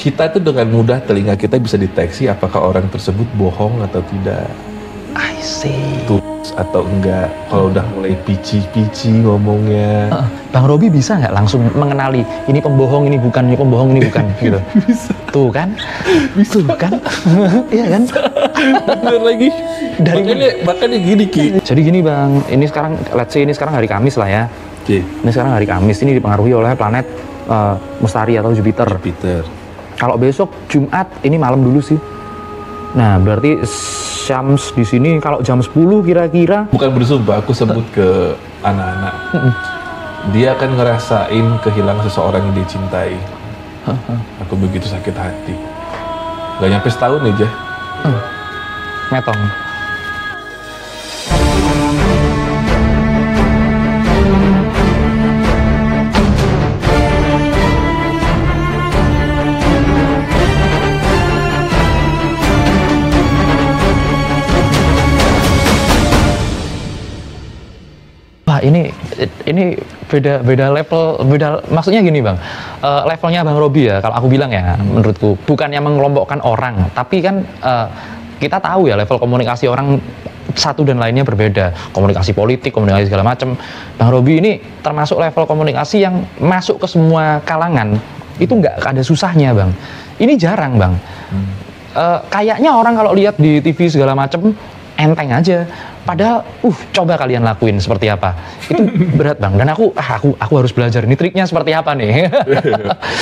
kita tuh dengan mudah telinga kita bisa deteksi apakah orang tersebut bohong atau tidak. I see. Tulus atau enggak. Kalau udah mulai pici-pici ngomongnya. Bang Robi bisa nggak langsung mengenali ini pembohong, ini bukan, ini pembohong, ini bukan gitu? Bisa. Tuh kan? Bisa. Tuh kan? Iya kan? Bener lagi. Makanya gini Ki. Jadi gini Bang, ini sekarang, let's say ini sekarang hari Kamis lah ya. Oke. Ini sekarang hari Kamis, ini dipengaruhi oleh planet Mustari atau Jupiter. Kalau besok Jumat, ini malam dulu sih. Nah, berarti Syams di sini kalau jam 10 kira-kira. Bukan bersumpah, aku sebut ke anak-anak. Dia akan ngerasain kehilangan seseorang yang dia cintai. Aku begitu sakit hati. Gak nyampe setahun aja. Metong. Wah, ini beda level, maksudnya gini Bang, levelnya Bang Robi ya, kalau aku bilang ya, menurutku bukannya mengelompokkan orang, tapi kan kita tahu ya level komunikasi orang satu dan lainnya berbeda, komunikasi politik, komunikasi segala macam. Bang Robi ini termasuk level komunikasi yang masuk ke semua kalangan, itu nggak ada susahnya Bang. Ini jarang Bang. Kayaknya orang kalau lihat di TV segala macam enteng aja. Padahal, coba kalian lakuin seperti apa. Itu berat Bang. Dan aku harus belajar. Ini triknya seperti apa nih?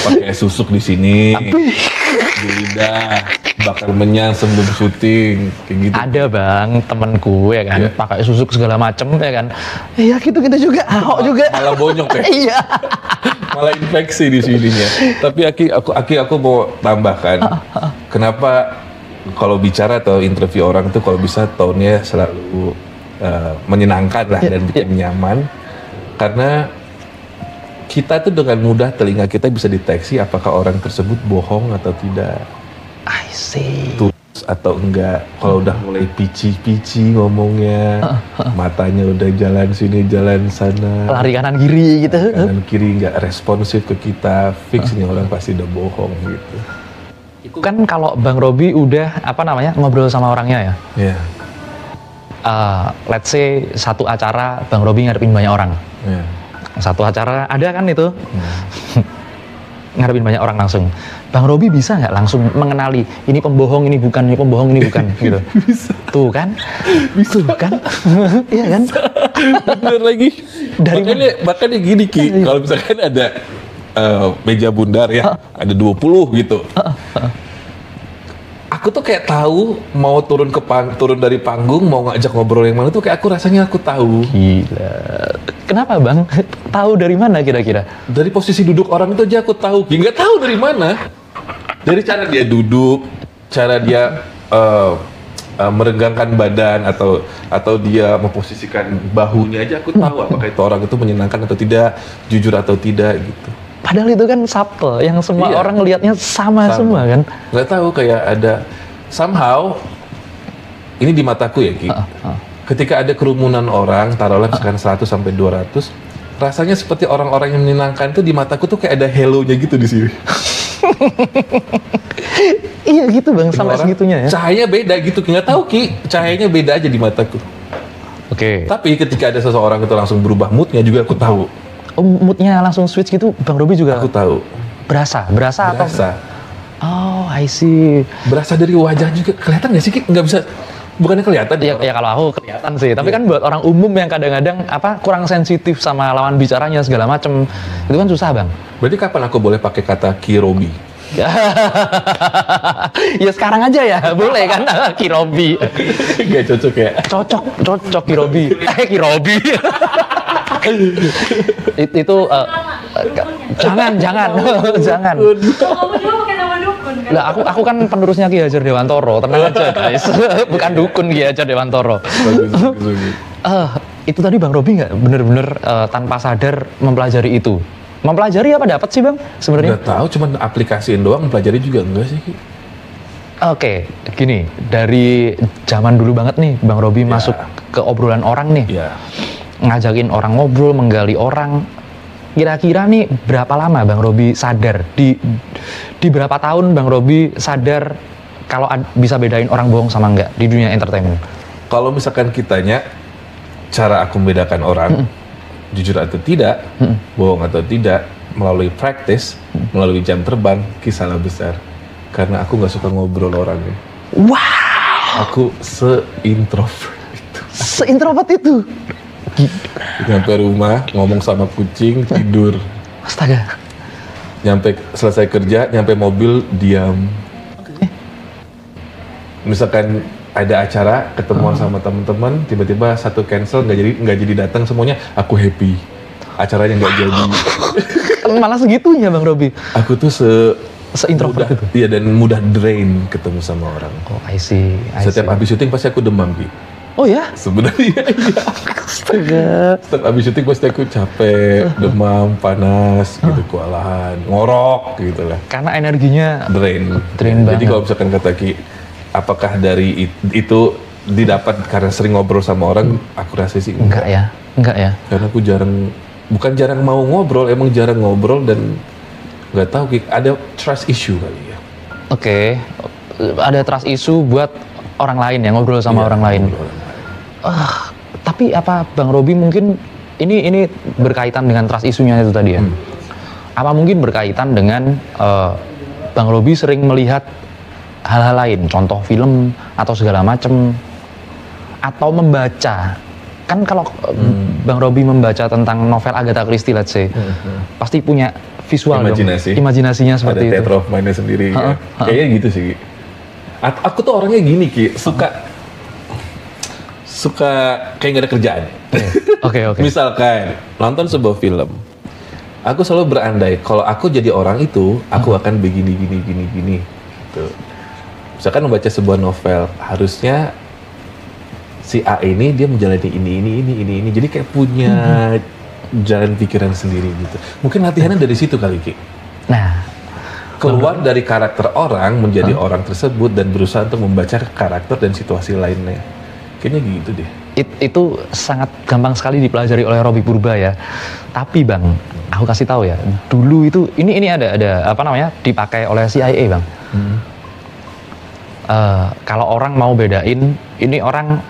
Pakai susuk di sini, di lidah, bakar menyang sebelum syuting, kayak gitu. Ada Bang, temenku ya kan, pakai susuk segala macem ya kan. Iya gitu juga. Ahok juga. Malah bonyok ya. Iya. Malah infeksi di sininya. Tapi aku mau tambahkan, kenapa kalau bicara atau interview orang tuh kalau bisa tone-nya selalu menyenangkan lah dan bikin nyaman, karena kita tuh dengan mudah telinga kita bisa deteksi apakah orang tersebut bohong atau tidak. I see. Tulus atau enggak. Kalau udah mulai pici-pici ngomongnya, matanya udah jalan sini jalan sana, Lari kanan kiri gitu. kanan kiri nggak responsif ke kita, fix nih orang pasti udah bohong gitu. Itu kan kalau Bang Robi udah ngobrol sama orangnya ya. Iya. Let's say satu acara Bang Robi ngadepin banyak orang. Iya. Satu acara ada kan itu. Ngadepin banyak orang langsung. Bang Robi bisa nggak langsung mengenali ini pembohong, ini bukan, ini pembohong, ini bukan gitu. Bisa. Tuh kan? Tuh kan? Iya kan? Bener lagi. Makanya gini Ki, kalau misalkan ada meja bundar ya, ada 20 gitu. Aku tuh kayak tahu mau turun dari panggung, mau ngajak ngobrol yang mana tuh kayak rasanya aku tahu. Gila. Kenapa Bang? Tahu dari mana kira-kira? Dari posisi duduk orang itu aja aku tahu. Ya nggak tahu dari mana. Dari cara dia duduk, cara dia meregangkan badan atau dia memposisikan bahunya aja aku tahu apakah itu orang itu menyenangkan atau tidak, jujur atau tidak gitu. Padahal itu kan subtle, yang semua orang ngelihatnya sama semua kan. Nggak tahu, kayak ada somehow ini di mataku ya Ki. Ketika ada kerumunan orang, taruhlah misalkan 100 sampai 200, rasanya seperti orang-orang yang menyenangkan itu di mataku tuh kayak ada halo-nya gitu di sini. Iya gitu Bang, sampai segitunya ya. Cahayanya beda gitu, nggak tahu Ki, cahayanya beda aja di mataku. Oke. Tapi ketika ada seseorang itu langsung berubah moodnya juga aku tahu. Moodnya langsung switch gitu, Bang Robi juga? Aku tahu. Berasa atau? Berasa. Oh, I see. Berasa dari wajah juga, kelihatan nggak sih Ki? Nggak bisa, bukannya kelihatan? Ya kalau aku kelihatan sih, tapi kan buat orang umum yang kadang-kadang kurang sensitif sama lawan bicaranya segala macem, itu kan susah Bang. Berarti kapan aku boleh pakai kata Ki Robi? Ya sekarang aja ya, boleh kan Ki Robi. Gak cocok ya? Cocok Ki Robi. Ki Robi. Itu jangan. Lah aku kan penerusnya Ki Hajar Dewantoro, tenang aja guys. Bukan dukun Ki Hajar Dewantoro. Itu tadi Bang Robi nggak bener-bener tanpa sadar mempelajari itu? Mempelajari apa dapat sih Bang sebenarnya? Nggak tahu, cuman aplikasiin doang, mempelajari juga enggak sih Ki? Oke, gini, dari zaman dulu banget nih Bang Robi masuk ke obrolan orang nih. Ngajakin orang ngobrol, menggali orang. kira-kira nih berapa lama Bang Robi sadar di berapa tahun Bang Robi sadar kalau bisa bedain orang bohong sama enggak di dunia entertainment? Kalau misalkan kitanya cara aku membedakan orang jujur atau tidak, bohong atau tidak, melalui practice, melalui jam terbang, kisahlah besar. Karena aku nggak suka ngobrol orangnya. Wow. Aku se-introvert itu. Se-introvert itu? Nyampe rumah, ngomong sama kucing, tidur. Astaga. Nyampe selesai kerja, nyampe mobil, diam. Misalkan ada acara, ketemuan sama teman-teman, tiba-tiba satu cancel, nggak jadi datang semuanya, aku happy. Acaranya nggak jadi. Malah segitunya Bang Robi. Aku tuh se-introvert itu. Iya, dan mudah drain ketemu sama orang. Oh, I see. Setiap habis syuting pasti aku demam, Ki. Oh ya? Sebenarnya iya. Astaga. Setiap habis syuting pasti aku capek, demam, panas, gitu, kewalahan, ngorok gitu lah. Karena energinya Drain banget. Jadi kalau misalkan kata Ki, apakah dari itu didapat karena sering ngobrol sama orang? Aku rasa sih enggak ya. Karena aku bukan jarang mau ngobrol, emang jarang ngobrol dan nggak tahu Ki, ada trust issue kali ya. Oke. Ada trust issue buat orang lain ya, ngobrol sama orang lain. Tapi apa Bang Robi mungkin ini berkaitan dengan trust issue-nya itu tadi ya? Apa mungkin berkaitan dengan Bang Robi sering melihat hal-hal lain, contoh film atau segala macam, atau membaca? Kan kalau Bang Robi membaca tentang novel Agatha Christie, let's say, pasti punya visual imajinasinya seperti ada itu. Ada theater of mind-nya sendiri. Kayaknya gitu sih, Ki. Aku tuh orangnya gini, Ki, suka kayak gak ada kerjaan. Oke. Misalkan nonton sebuah film, aku selalu berandai kalau aku jadi orang itu, aku akan begini. Gitu. Misalkan membaca sebuah novel, harusnya si A ini dia menjalani ini. Jadi kayak punya jalan pikiran sendiri gitu. Mungkin latihannya dari situ kali, Ki. Nah, keluar dari karakter orang menjadi orang tersebut dan berusaha untuk membaca karakter dan situasi lainnya. Kayaknya gitu deh. Itu sangat gampang sekali dipelajari oleh Robi Purba ya. Tapi Bang, aku kasih tahu ya. Dulu itu ini ada apa namanya? Dipakai oleh CIA, Bang. Kalau orang mau bedain ini orang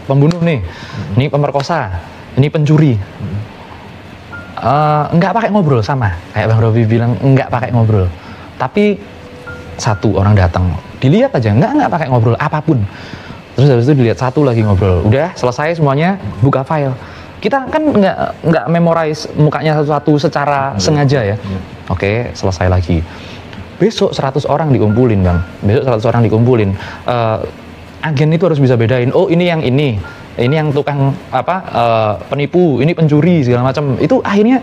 pembunuh nih, ini pemerkosa, ini pencuri. Nggak pakai ngobrol sama. Kayak Bang Robi bilang nggak pakai ngobrol. Tapi satu orang datang, dilihat aja, nggak pakai ngobrol apapun. Terus habis itu dilihat satu lagi ngobrol, udah selesai semuanya, buka file. Kita kan nggak memorize mukanya satu-satu secara sengaja ya. Oke, selesai lagi. Besok 100 orang dikumpulin, Bang. Besok 100 orang dikumpulin. Agen itu harus bisa bedain. Oh, ini yang tukang penipu, ini pencuri segala macam. Itu akhirnya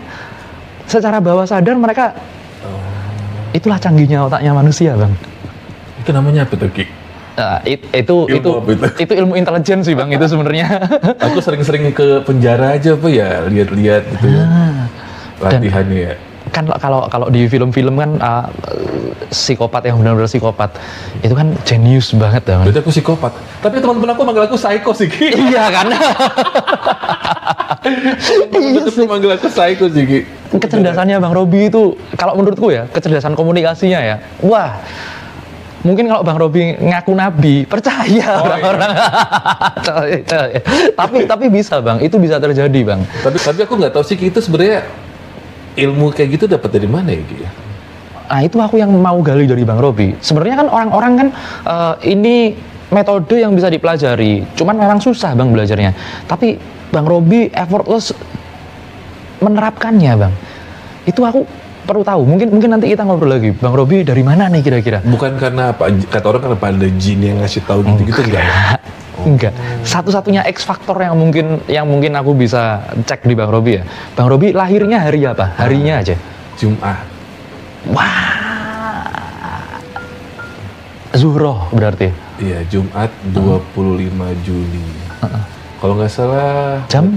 secara bawah sadar mereka, itulah canggihnya otaknya manusia, Bang. Itu namanya apa tuh, Ki? Itu ilmu intelijen sih, Bang, itu sebenarnya. Aku sering-sering ke penjara aja apa ya, lihat-lihat gitu ya. Latihannya ya. Kan kalau di film-film kan psikopat yang benar-benar psikopat itu kan jenius banget, Bang. Berarti aku psikopat. Tapi teman-teman aku manggil aku psycho sih, Ki. Iya kan? Iya sih. Manggil aku psycho sih, Ki. Kecerdasannya Bang Robi itu, kalau menurutku ya, kecerdasan komunikasinya ya. Wah. Mungkin kalau Bang Robi ngaku nabi, percaya orang-orang. Tapi bisa, Bang. Itu bisa terjadi, Bang. Tapi aku nggak tahu sih, itu sebenarnya ilmu kayak gitu dapat dari mana ya, Ki? Nah, itu aku yang mau gali dari Bang Robi. Sebenarnya kan orang-orang kan ini metode yang bisa dipelajari. Cuman memang susah, Bang, belajarnya. Tapi Bang Robi effortless menerapkannya, Bang. Itu aku perlu tahu. Mungkin nanti kita ngobrol lagi. Bang Robi dari mana nih kira-kira? Bukan karena apa? Kata orang kan ada jin yang ngasih tahu gitu-gitu enggak? Enggak. Satu-satunya X faktor yang mungkin aku bisa cek di Bang Robi ya. Bang Robi lahirnya hari apa? Harinya aja. Jumat. Wah. Zuhroh berarti. Iya, Jumat 25 Juli. Kalau nggak salah jam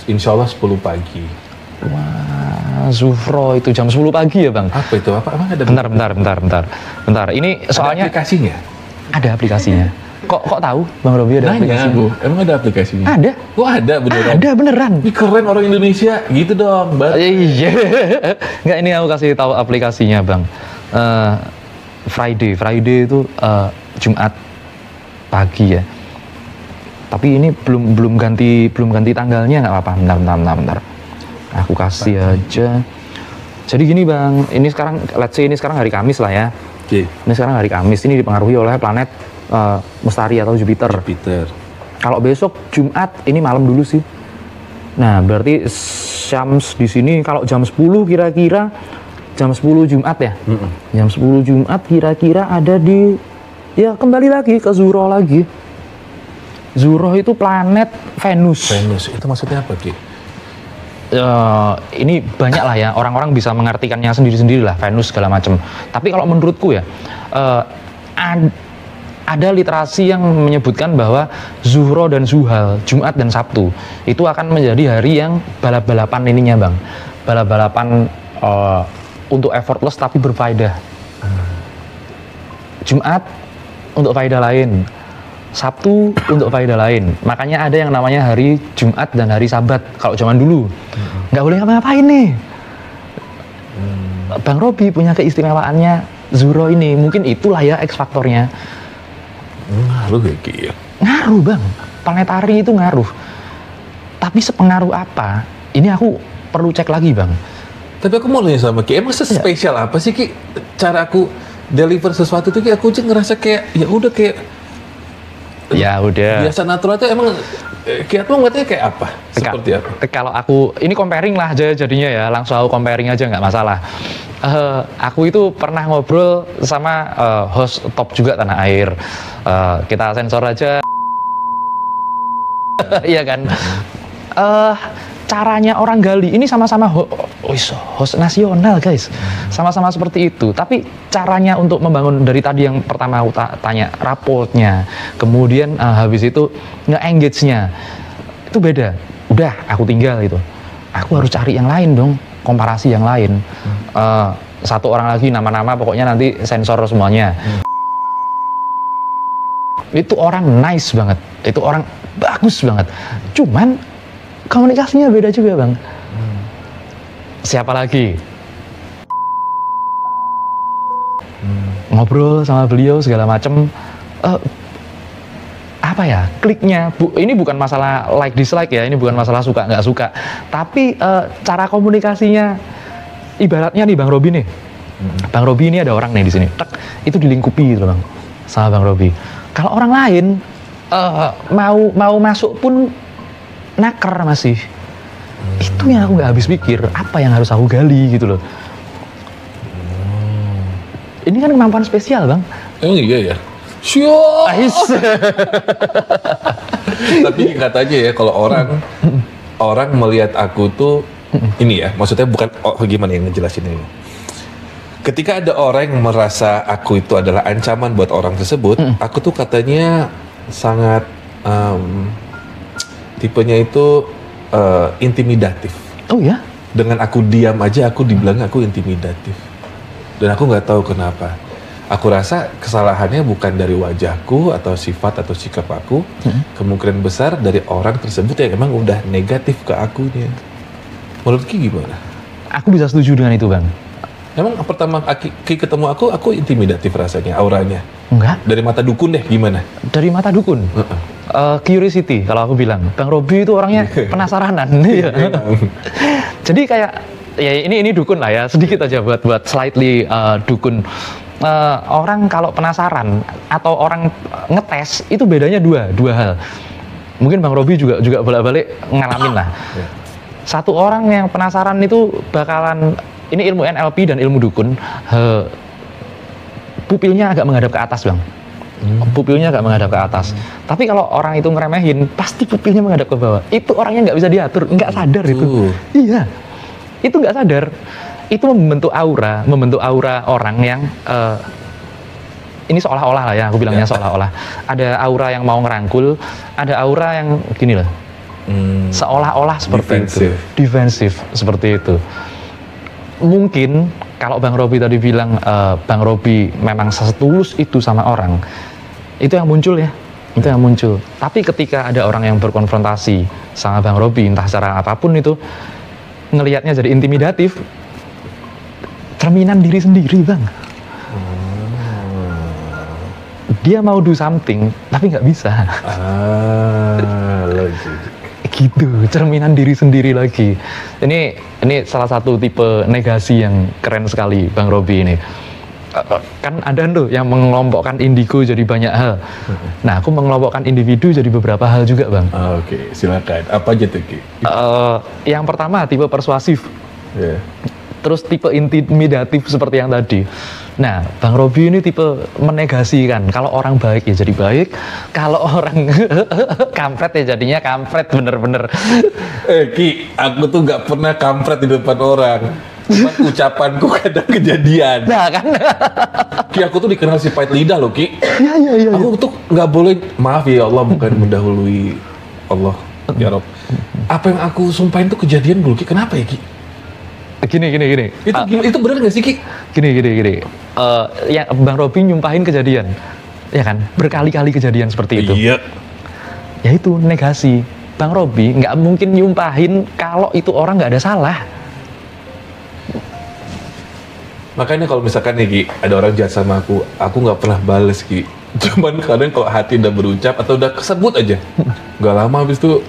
Insya Allah 10 pagi. Wah, Zuhroh itu jam 10 pagi ya, Bang? Apa itu? Apa ada? Bentar. Ini soalnya ada aplikasinya? Ada aplikasinya. Kok tahu Bang Robi ada Nanya, aplikasinya? Bu, emang ada aplikasinya? Ada. Oh ada beneran? Ada beneran. Ini keren orang Indonesia, gitu dong, Bang. Iya. Nggak, ini aku kasih tahu aplikasinya, Bang. Friday itu Jumat pagi ya. Tapi ini belum ganti tanggalnya, nggak apa-apa. Bentar. Aku kasih aja. Jadi gini, Bang. Ini sekarang, let's say ini sekarang hari Kamis lah ya. Oke. Ini sekarang hari Kamis, ini dipengaruhi oleh planet Mustari atau Jupiter. Kalau besok Jumat, ini malam dulu sih. Nah, berarti Syams di sini kalau jam 10 kira-kira jam 10 Jumat ya. Jam 10 Jumat kira-kira ada di, ya kembali lagi ke Zuhro lagi. Zuhro itu planet Venus. Itu maksudnya apa, Ki? Ini banyak lah ya, orang-orang bisa mengartikannya sendiri-sendiri lah, Venus segala macam. Tapi kalau menurutku ya, ada literasi yang menyebutkan bahwa Zuhro dan Zuhal, Jumat dan Sabtu, itu akan menjadi hari yang balap-balapan ininya, Bang. Balap-balapan untuk effortless tapi berfaedah. Jumat untuk faedah lain, Sabtu untuk faedah lain. Makanya ada yang namanya hari Jumat dan hari Sabat kalau zaman dulu. Nggak boleh ngapa-ngapain nih. Bang Robi punya keistimewaannya Zuhro ini. Mungkin itulah ya X faktornya. Ngaruh ya, Ki? Ngaruh, Bang. Planetari itu ngaruh. Tapi sepengaruh apa? Ini aku perlu cek lagi, Bang. Tapi aku mau nanya sama Ki, emang spesial apa sih, Ki? Cara aku deliver sesuatu tuh, Ki, aku aja ngerasa kayak, ya udah kayak ya udah biasa natural tuh. Emang Ki Atmo ngeliatnya kayak apa? Seperti apa? Kalau aku, ini comparing lah aja jadinya ya, langsung aku comparing aja nggak masalah. Aku itu pernah ngobrol sama host top juga tanah air. Kita sensor aja. Iya kan? Caranya orang gali ini sama-sama host nasional, guys. Sama-sama seperti itu. Tapi caranya untuk membangun dari tadi yang pertama aku tanya, rapportnya, kemudian habis itu nge-engage-nya, itu beda. Udah, aku tinggal itu. Aku harus cari yang lain dong, komparasi yang lain. Satu orang lagi, nama-nama pokoknya nanti sensor semuanya. Itu orang nice banget, itu orang bagus banget. Cuman komunikasinya beda juga, Bang. Siapa lagi? Ngobrol sama beliau segala macem. Apa ya, kliknya, ini bukan masalah like dislike ya, ini bukan masalah suka nggak suka. Tapi cara komunikasinya, ibaratnya nih Bang Robi nih. Bang Robi ini ada orang nih di sini. Itu dilingkupi gitu, Bang, sama Bang Robi. Kalau orang lain mau masuk pun naker masih. Itu yang aku nggak habis pikir, apa yang harus aku gali gitu loh. Ini kan kemampuan spesial, Bang. Emang iya ya? Tapi katanya ya, kalau orang melihat aku tuh ini ya, maksudnya bukan gimana yang ngejelasin ini. Ketika ada orang yang merasa aku itu adalah ancaman buat orang tersebut, aku tuh katanya sangat tipenya itu intimidatif. Oh ya? Dengan aku diam aja aku dibilang aku intimidatif. Dan aku nggak tahu kenapa. Aku rasa kesalahannya bukan dari wajahku atau sifat atau sikap aku. Kemungkinan besar dari orang tersebut yang emang udah negatif ke akunya. Menurut Ki gimana? Aku bisa setuju dengan itu, Bang. Emang pertama Ki ketemu aku intimidatif rasanya, auranya? Enggak. Dari mata dukun deh, gimana? Dari mata dukun? Curiosity, kalau aku bilang. Bang Robi itu orangnya penasaranan. Jadi kayak, ya ini dukun lah ya, sedikit aja buat slightly dukun. Orang kalau penasaran atau orang ngetes, itu bedanya dua hal. Mungkin Bang Robi juga bolak-balik ngalamin lah. Satu orang yang penasaran itu bakalan, ini ilmu NLP dan ilmu dukun, pupilnya agak menghadap ke atas, Bang. Pupilnya agak menghadap ke atas. Tapi kalau orang itu ngeremehin, pasti pupilnya menghadap ke bawah. Itu orangnya nggak bisa diatur, nggak sadar itu. Iya, itu nggak sadar. Itu membentuk aura orang yang ini seolah-olah lah ya, aku bilangnya seolah-olah. Ada aura yang mau ngerangkul, ada aura yang gini loh, seolah-olah seperti itu, defensif seperti itu. Mungkin kalau Bang Robi tadi bilang Bang Robi memang setulus itu sama orang, itu yang muncul ya, Itu yang muncul. Tapi ketika ada orang yang berkonfrontasi sama Bang Robi, entah secara apapun itu, ngelihatnya jadi intimidatif, cerminan diri sendiri, Bang. Dia mau do something, tapi nggak bisa. Gitu, cerminan diri sendiri lagi. Ini salah satu tipe negasi yang keren sekali, Bang Robi ini. Kan ada tuh yang mengelompokkan indigo jadi banyak hal. Nah, aku mengelompokkan individu jadi beberapa hal juga, Bang. Oke, silakan. Apa aja tuh, Ki? Yang pertama tipe persuasif. Yeah. Terus tipe intimidatif seperti yang tadi. Nah, Bang Robi ini tipe menegasikan. Kalau orang baik ya jadi baik, kalau orang kampret ya jadinya kampret, bener-bener. Ki, aku tuh nggak pernah kampret di depan orang. Cuma ucapanku kadang kejadian. Nah kan. Ki, aku tuh dikenal si pahit lidah loh, Ki. Iya. Aku tuh nggak boleh, maaf ya Allah, bukan mendahului Allah, ya Rob. Apa yang aku sumpahin tuh kejadian dulu, Ki. Kenapa ya, Ki? Gini. Itu benar nggak sih, Ki? Gini. Yang Bang Robi nyumpahin kejadian, ya kan? Berkali-kali kejadian seperti itu. Iya. Ya itu negasi. Bang Robi nggak mungkin nyumpahin kalau itu orang nggak ada salah. Makanya kalau misalkan nih, Ki, ada orang jahat sama aku nggak pernah bales, Ki. Cuman kadang kalau hati udah berucap atau udah kesebut aja, nggak lama habis itu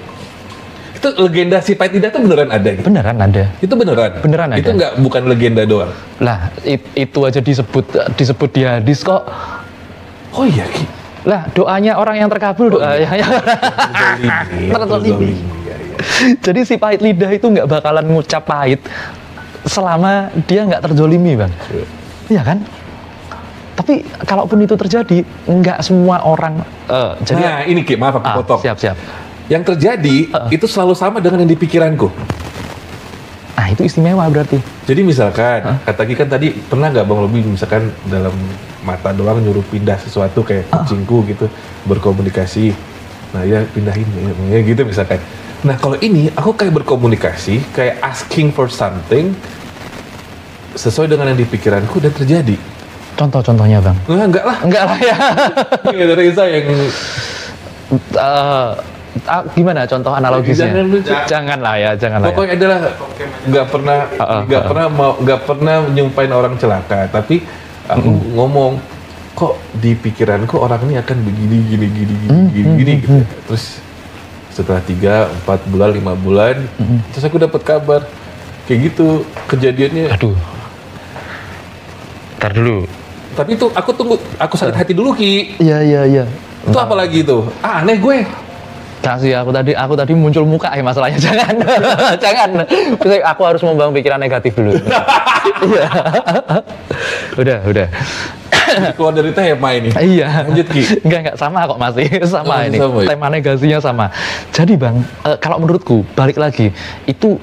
legenda si pahit lidah tuh beneran ada, Ki? Beneran ada. Itu beneran? Beneran ada. Itu bukan legenda doang? Lah, itu aja disebut di hadis kok. Oh iya, Ki? Lah, doanya orang yang terkabul, doa yang terzolimi. Jadi si pahit lidah itu nggak bakalan ngucap pahit selama dia nggak terzolimi, Bang. Iya kan? Tapi kalaupun itu terjadi, nggak semua orang. Jadi nah, ini, Ki, maaf aku potong. Siap. Yang terjadi itu selalu sama dengan yang di pikiranku. Nah, itu istimewa berarti. Jadi misalkan, kata Ki kan tadi, pernah nggak Bang Robi misalkan dalam mata doang nyuruh pindah sesuatu kayak kucingku gitu, berkomunikasi. Nah, ya pindahin, ya gitu misalkan. Nah, kalau ini aku kayak berkomunikasi, kayak asking for something sesuai dengan yang di pikiranku dan terjadi. Contoh-contohnya, Bang? Nah, enggak lah ya. Ini dari saya yang gimana contoh analogisnya? Jangan lah ya. Pokoknya adalah nggak pernah nyumpain orang celaka, tapi aku ngomong kok di pikiranku orang ini akan begini gini gitu. Terus setelah 3, 4 bulan, 5 bulan, terus aku dapat kabar kayak gitu kejadiannya. Aduh. Ntar dulu. Tapi itu aku sakit hati dulu, Ki. Iya. Itu apa lagi itu? Aneh gue. Gak sih, aku tadi muncul muka ya masalahnya. Jangan. Aku harus membangun pikiran negatif dulu. Iya. Udah. Keluar dari tema ini. Iya. Lanjut, Ki. Enggak sama kok masih sama ini. Sama, ya? Tema negasinya sama. Jadi, Bang, kalau menurutku balik lagi itu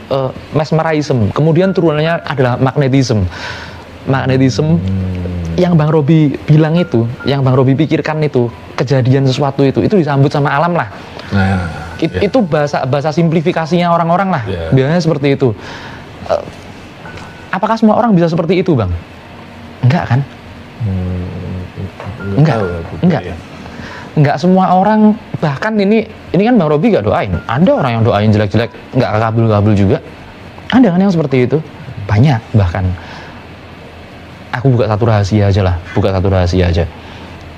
mesmerism. Kemudian turunannya adalah magnetism. Yang Bang Robi bilang itu, yang Bang Robi pikirkan itu, kejadian sesuatu itu disambut sama alam lah. Nah, itu bahasa simplifikasinya orang-orang lah. Biasanya seperti itu. Apakah semua orang bisa seperti itu, Bang? Enggak kan? Enggak semua orang. Bahkan ini kan Bang Robi gak doain. Ada orang yang doain jelek-jelek, nggak kabul-kabul juga. Ada kan yang seperti itu? Banyak bahkan. Aku buka satu rahasia aja.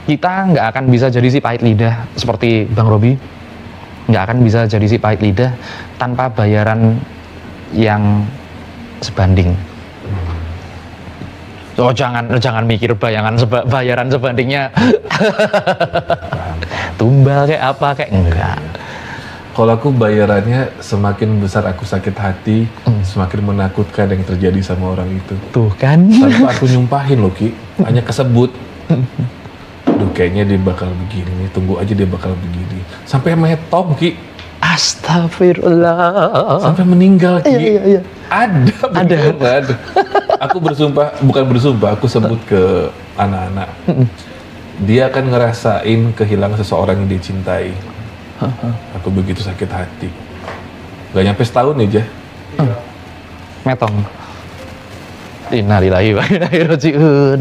Kita nggak akan bisa jadi si pahit lidah seperti Bang Robi. Nggak akan bisa jadi si pahit lidah tanpa bayaran yang sebanding. Oh, jangan mikir bayaran sebandingnya tumbal kayak apa kayak enggak. Kalau aku bayarannya semakin besar aku sakit hati, semakin menakutkan yang terjadi sama orang itu. Tuh kan. Tanpa aku nyumpahin loh, Ki, hanya kesebut. Duh, kayaknya dia bakal begini nih, tunggu aja dia bakal begini. Sampai metong, Ki. Astagfirullah. Sampai meninggal, Ki. Iya. Ada. Aku aku sebut ke anak-anak. Dia akan ngerasain kehilangan seseorang yang dia cintai. Aku begitu sakit hati. Gak nyampe setahun aja. Metong. Innalillahi wa inna ilaihi raji'un.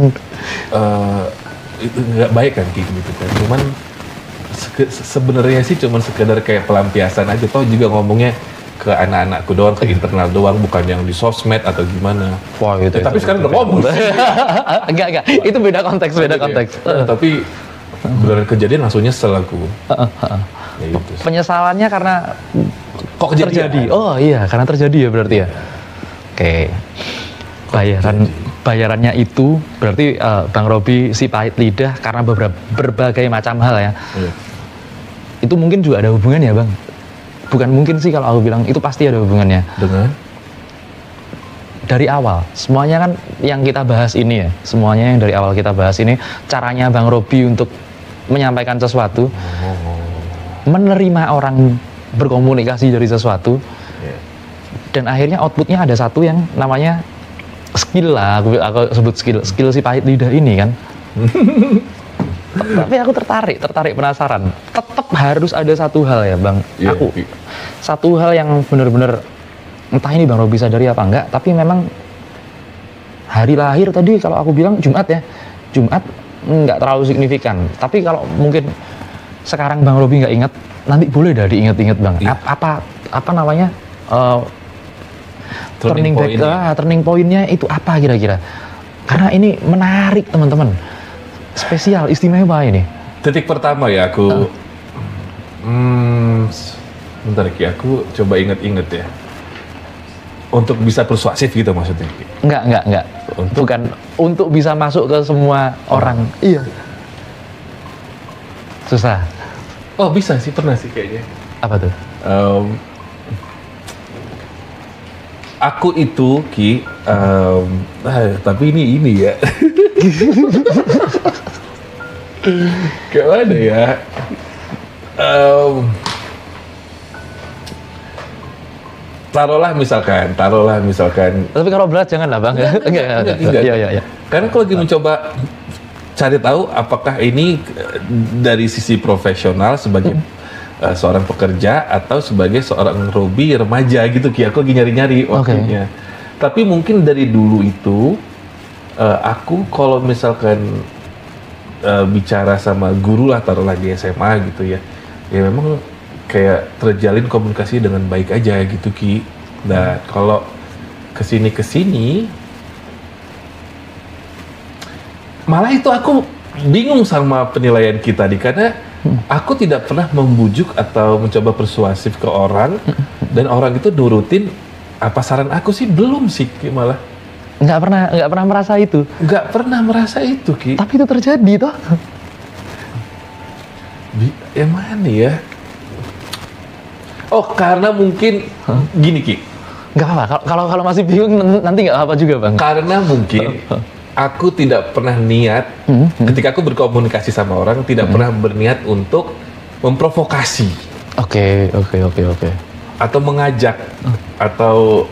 Itu nggak baik kan, Ki, gitu kan. Cuman sebenarnya sih cuma sekedar kayak pelampiasan aja, toh juga ngomongnya ke anak-anakku doang, ke internal doang, bukan yang di sosmed atau gimana. Wah itu. Tapi sekarang udah ngomong. Enggak. Itu beda konteks, beda konteks. Tapi beneran kejadian langsung nyesel aku. Ya, gitu. Penyesalannya karena kok terjadi. Oh iya, karena terjadi ya berarti ya. Oke. Bayarannya itu berarti Bang Robi si pahit lidah karena berbagai macam hal ya. Iya. Itu mungkin juga ada hubungan ya, Bang? Bukan mungkin sih kalau aku bilang, itu pasti ada hubungannya. Dengan? Dari awal, semuanya kan yang kita bahas ini ya, semuanya yang dari awal kita bahas ini, caranya Bang Robi untuk menyampaikan sesuatu, menerima orang, berkomunikasi dari sesuatu, dan akhirnya outputnya ada satu yang namanya skill lah, aku sebut skill si pahit lidah ini kan. Tapi aku tertarik penasaran. Tetap harus ada satu hal ya Bang, satu hal yang benar-benar entah ini Bang Robi sadari apa enggak, tapi memang hari lahir tadi kalau aku bilang Jumat ya, Jumat nggak terlalu signifikan. Tapi kalau mungkin sekarang Bang Robi nggak ingat, nanti boleh dah diingat-ingat Bang. Apa namanya turning point-nya itu apa kira-kira? Karena ini menarik teman-teman. Spesial, istimewa ini. Titik pertama ya aku, bentar Ki, aku coba inget-inget ya. Untuk bisa persuasif gitu maksudnya Ki? Enggak. Bukan untuk bisa masuk ke semua orang. Iya. Susah. Oh bisa sih, pernah sih kayaknya. Apa tuh? Aku itu Ki, tapi ini ya. Kayak mana ya? Taruhlah misalkan. Tapi kalau berat jangan lah Bang. Enggak. Iya. Karena aku lagi mencoba cari tahu apakah ini dari sisi profesional sebagai seorang pekerja atau sebagai seorang Robi remaja gitu Ki. Aku lagi nyari-nyari waktunya. Tapi mungkin dari dulu itu aku kalau misalkan bicara sama guru lah, taruhlah di SMA gitu ya memang kayak terjalin komunikasi dengan baik aja gitu Ki. Nah kalau kesini malah itu aku bingung sama penilaian kita karena aku tidak pernah membujuk atau mencoba persuasif ke orang dan orang itu nurutin apa saran aku sih, belum sih Ki, malah nggak pernah merasa itu. Nggak pernah merasa itu Ki. Tapi itu terjadi toh. Yang mana ya? Oh karena mungkin gini Ki. Nggak apa-apa. Kalau masih bingung nanti nggak apa juga Bang. Karena mungkin aku tidak pernah niat ketika aku berkomunikasi sama orang tidak pernah berniat untuk memprovokasi. Oke. Atau mengajak atau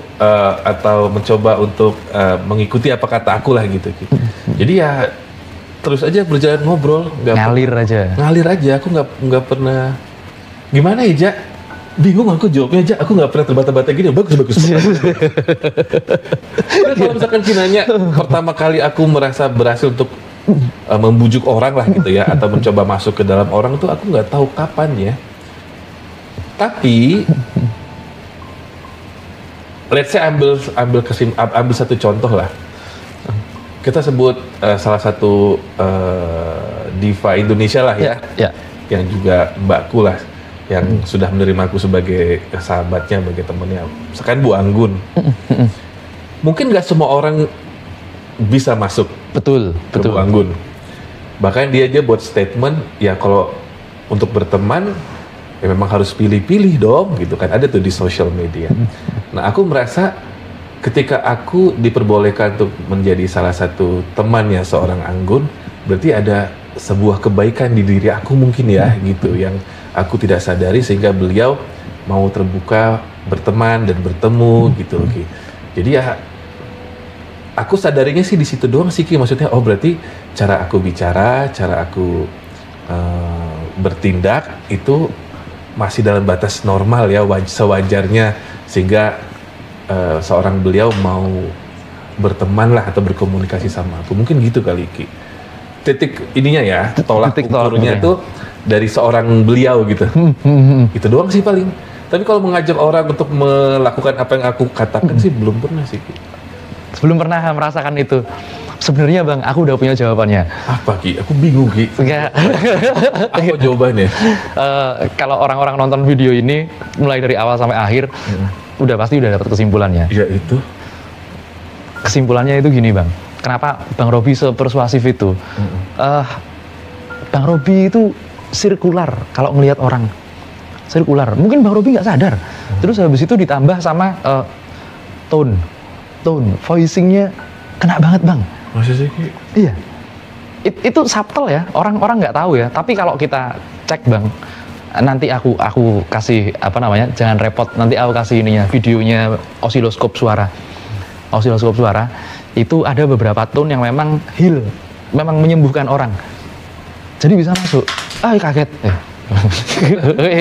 mencoba untuk mengikuti apa kata aku lah gitu. Jadi ya terus aja berjalan ngobrol, ngalir aja. Aku nggak pernah gimana ya Ja? Bingung aku jawabnya aja. Aku nggak pernah terbata-bata gini. Bagus. Nah, kalau misalkan nanya pertama kali aku merasa berhasil untuk membujuk orang lah gitu ya, atau mencoba masuk ke dalam orang tuh aku nggak tahu kapan ya. Tapi let's say ambil satu contoh lah. Kita sebut salah satu diva Indonesia lah ya. Yang juga mbakku lah, yang sudah menerimaku sebagai sahabatnya, sebagai temannya. Misalkan Bu Anggun. Mungkin nggak semua orang bisa masuk betul Bu Anggun. Bahkan dia aja buat statement, ya kalau untuk berteman ya memang harus pilih-pilih dong gitu kan, ada tuh di sosial media. Nah aku merasa ketika aku diperbolehkan untuk menjadi salah satu temannya seorang Anggun, berarti ada sebuah kebaikan di diri aku mungkin ya gitu, yang aku tidak sadari sehingga beliau mau terbuka berteman dan bertemu gitu loh Ki. Jadi ya aku sadarinya sih di situ doang sih Ki, maksudnya oh berarti cara aku bicara, cara aku bertindak itu masih dalam batas normal ya, sewajarnya, sehingga seorang beliau mau berteman lah atau berkomunikasi sama aku, mungkin gitu kali Ki. Titik ininya ya, tolak ukurnya tuh dari seorang beliau gitu. Itu doang sih paling. Tapi kalau mengajak orang untuk melakukan apa yang aku katakan sih belum pernah sih. Belum pernah merasakan itu. Sebenarnya Bang, aku udah punya jawabannya. Apa Ki? Aku bingung Ki. Enggak. Apa jawabannya? Kalau orang-orang nonton video ini mulai dari awal sampai akhir, udah pasti udah dapat kesimpulannya. Ya itu. Kesimpulannya itu gini Bang. Kenapa Bang Robi sepersuasif itu? Bang Robi itu sirkular kalau ngelihat orang. Sirkular. Mungkin Bang Robi nggak sadar. Terus habis itu ditambah sama tone, voicingnya kena banget Bang. Masa sih Ki? Iya. Itu subtle ya. Orang-orang nggak tahu ya. Tapi kalau kita cek Bang, nanti aku kasih apa namanya? Jangan repot. Nanti aku kasih ininya, videonya osiloskop suara. Osiloskop suara itu ada beberapa tone yang memang heal, memang menyembuhkan orang. Jadi bisa masuk. Kaget.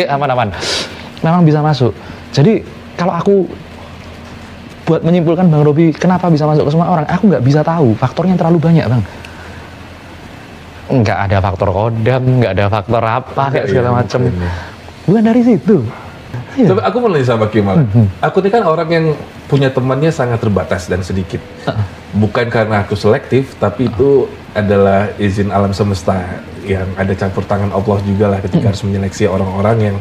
Aman-aman. Memang bisa masuk. Jadi kalau aku buat menyimpulkan Bang Robi kenapa bisa masuk ke semua orang, aku nggak bisa tahu. Faktornya terlalu banyak Bang. Nggak ada faktor kodam, nggak ada faktor apa kayak segala macam. Bukan dari situ. Tapi aku mau nanya sama Kemal. Aku ini kan orang yang punya temannya sangat terbatas dan sedikit. Bukan karena aku selektif, tapi itu adalah izin alam semesta yang ada campur tangan Allah juga lah ketika harus menyeleksi orang-orang yang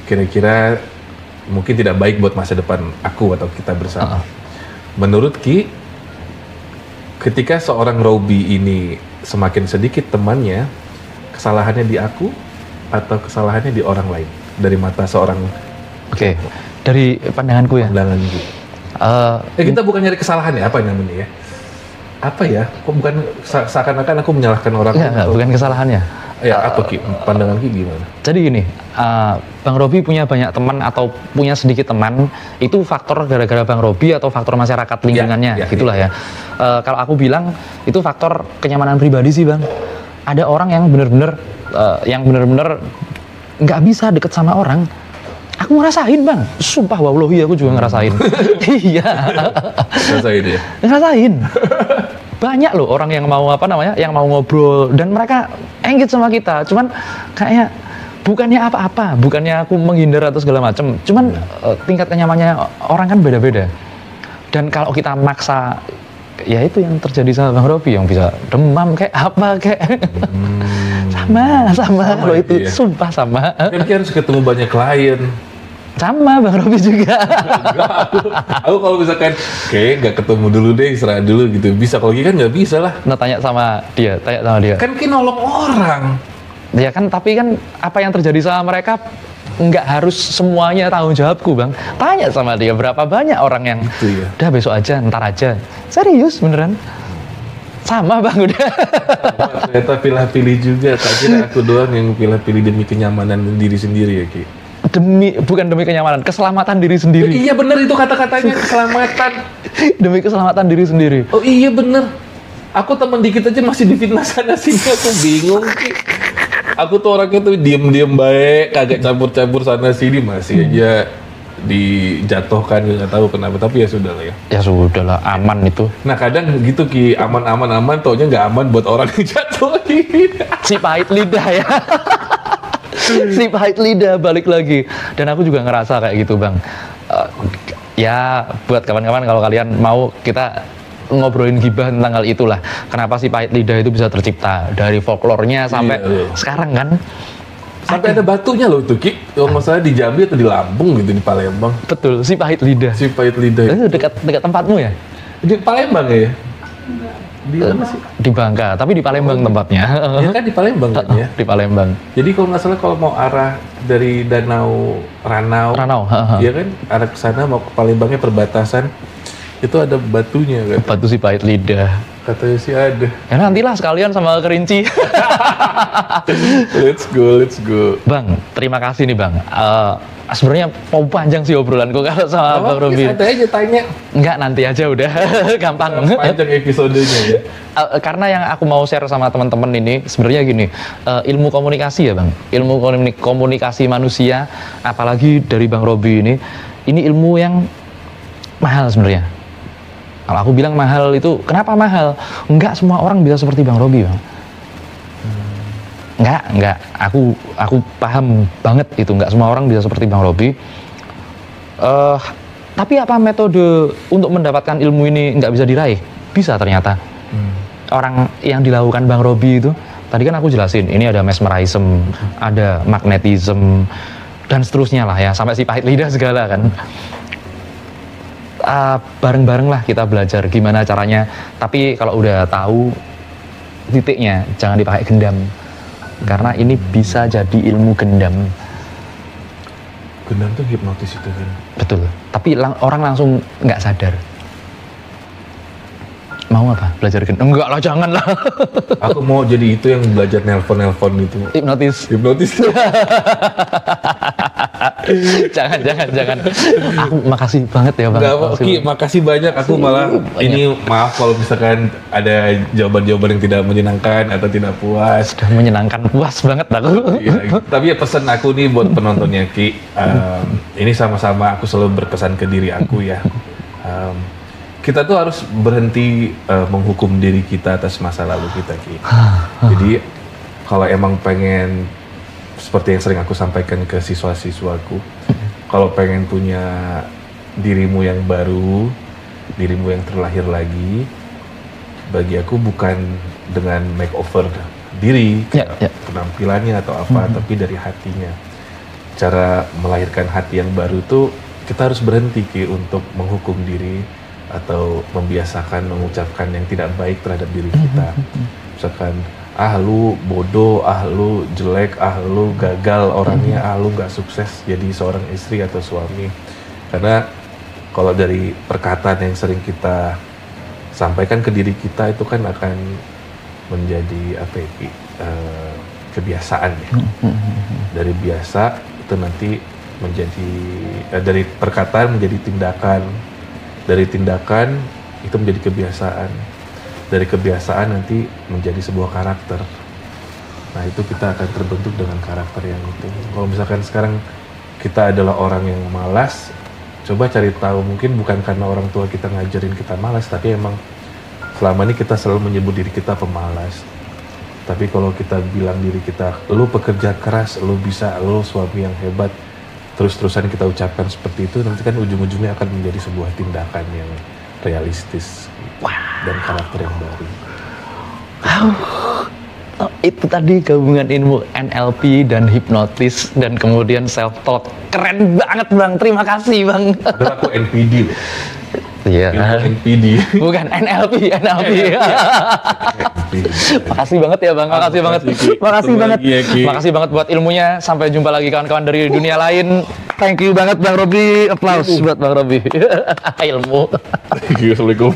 kira-kira mungkin tidak baik buat masa depan aku atau kita bersama. Menurut Ki, ketika seorang Robi ini semakin sedikit temannya, kesalahannya di aku atau kesalahannya di orang lain dari mata seorang? Oke, dari pandanganku ya. Pandanganku. Kita bukan nyari kesalahan ya, apa namanya ya? Apa ya? Kok bukan seakan-akan aku menyalahkan orang? Enggak, bukan kesalahannya. Ya, apa Ki? Pandangan Ki gimana? Jadi gini, Bang Robi punya banyak teman atau punya sedikit teman, itu faktor gara-gara Bang Robi atau faktor masyarakat lingkungannya, gitulah ya. Kalau aku bilang, itu faktor kenyamanan pribadi sih Bang. Ada orang yang bener-bener nggak bisa deket sama orang. Aku ngerasain Bang, sumpah wallahi aku juga ngerasain. Iya. Ngerasain ya? Ngerasain. Banyak loh orang yang mau yang mau ngobrol dan mereka engage sama kita. Cuman kayak bukannya apa-apa, bukannya aku menghindar atau segala macam. Cuman tingkat kenyamanannya orang kan beda-beda. Dan kalau kita maksa, ya itu yang terjadi sama Bang Robi yang bisa demam kayak apa kayak. Sama kalau itu ya? Sumpah sama. Kan harus ketemu banyak klien. Sama Bang Robi juga. Aku kalau misalkan nggak ketemu dulu deh, istirahat dulu gitu. Bisa, kalau gitu kan nggak bisa lah. Nah, tanya sama dia. Kan kita nolong orang. Ya kan, tapi kan apa yang terjadi sama mereka nggak harus semuanya tanggung jawabku Bang. Tanya sama dia berapa banyak orang yang udah besok aja, ntar aja. Serius beneran. Sama Bang udah. Ternyata pilih-pilih juga. Tak kira aku doang yang pilih-pilih demi kenyamanan diri sendiri ya Ki. Bukan demi kenyamanan, keselamatan diri sendiri. Iya bener itu kata-katanya, keselamatan. Demi keselamatan diri sendiri. Oh iya bener. Aku teman dikit aja masih difitnah sana sini, aku bingung Ki. Aku tuh orangnya tuh diem-diem baik, kagak campur-campur sana sini, masih aja dijatuhkan, nggak tahu kenapa, tapi ya sudah lah ya. Ya sudah lah, aman itu. Nah kadang gitu Ki, aman, taunya nggak aman buat orang yang jatuh. Si pahit lidah ya. Si pahit lidah balik lagi. Dan aku juga ngerasa kayak gitu Bang. Ya buat kawan-kawan kalau kalian mau kita ngobrolin gibah tentang hal itulah. Kenapa si pahit lidah itu bisa tercipta dari folklornya sampai sekarang kan. Sampai ada batunya loh tuh Ki. Kalau masalah di Jambi atau di Lampung gitu, di Palembang. Betul, si pahit lidah. Si pahit lidah. Itu dekat tempatmu ya? Di Palembang ya? Di mana sih? Di Bangka, tapi di Palembang tempatnya. Ya kan di Palembang kan ya? Di Palembang. Jadi kalau nggak salah kalau mau arah dari Danau Ranau, ya kan arah ke sana mau ke Palembangnya perbatasan, itu ada batunya kan? Batu si pahit lidah. Katanya sih ada. Ya nantilah sekalian sama kerinci. Let's go. Bang, terima kasih nih Bang. Sebenarnya mau panjang sih obrolanku kalau sama Bang Robi. Santai aja tanya. Enggak, nanti aja udah. Gampang. Panjang episodenya ya. Karena yang aku mau share sama teman-teman ini sebenarnya gini, ilmu komunikasi ya Bang. Ilmu komunikasi manusia, apalagi dari Bang Robi ini ilmu yang mahal sebenarnya. Kalau aku bilang mahal itu, kenapa mahal? Enggak semua orang bisa seperti Bang Robi Bang. Enggak. Aku paham banget itu. Enggak semua orang bisa seperti Bang Robi. Tapi apa metode untuk mendapatkan ilmu ini nggak bisa diraih? Bisa ternyata. Orang yang dilakukan Bang Robi itu, tadi kan aku jelasin, ini ada mesmerism, ada magnetism, dan seterusnya lah ya, sampai si pahit lidah segala kan. Bareng-bareng lah kita belajar gimana caranya. Tapi kalau udah tahu titiknya, jangan dipakai gendam. Karena ini bisa jadi ilmu gendam. Gendam tuh hipnotis itu kan? Betul. Tapi orang langsung nggak sadar. Mau apa? Belajar gendam? Enggak lah, jangan lah. Aku mau jadi itu yang belajar nelpon itu. Hipnotis. Jangan. Aku makasih banget ya Bang. Makasih banyak. Aku malah ini maaf kalau misalkan ada jawaban-jawaban yang tidak menyenangkan atau tidak puas. Sudah menyenangkan, puas banget aku. Ya, tapi ya pesan aku nih buat penontonnya Ki, ini sama-sama aku selalu berpesan ke diri aku ya. Kita tuh harus berhenti menghukum diri kita atas masa lalu kita Ki. Jadi kalau emang pengen seperti yang sering aku sampaikan ke siswa-siswaku, kalau pengen punya dirimu yang baru, dirimu yang terlahir lagi, bagi aku bukan dengan makeover diri, penampilannya atau apa, tapi dari hatinya. Cara melahirkan hati yang baru tuh kita harus berhenti Ki untuk menghukum diri atau membiasakan mengucapkan yang tidak baik terhadap diri kita. Misalkan, lu bodoh, lu jelek, lu gagal orangnya, lu gak sukses jadi seorang istri atau suami. Karena kalau dari perkataan yang sering kita sampaikan ke diri kita itu kan akan menjadi kebiasaan ya. Dari biasa itu nanti menjadi dari perkataan menjadi tindakan, dari tindakan itu menjadi kebiasaan, dari kebiasaan nanti menjadi sebuah karakter. Nah itu kita akan terbentuk dengan karakter yang itu. Kalau misalkan sekarang kita adalah orang yang malas, coba cari tahu, mungkin bukan karena orang tua kita ngajarin kita malas, tapi emang selama ini kita selalu menyebut diri kita pemalas. Tapi kalau kita bilang diri kita, lu pekerja keras, lu bisa, lu suami yang hebat, terus-terusan kita ucapkan seperti itu, nanti kan ujung-ujungnya akan menjadi sebuah tindakan yang realistis dan karakter yang baru. Itu tadi gabungan ilmu NLP dan hipnotis dan kemudian self talk. Keren banget Bang, terima kasih Bang. Padahal aku NPD loh. Iya. NPD. Bukan NLP. Makasih banget ya Bang, makasih banget. Makasih banget buat ilmunya. Sampai jumpa lagi kawan-kawan dari dunia lain. Thank you banget Bang Robi. Applause buat Bang Robi. Ilmu. Assalamualaikum.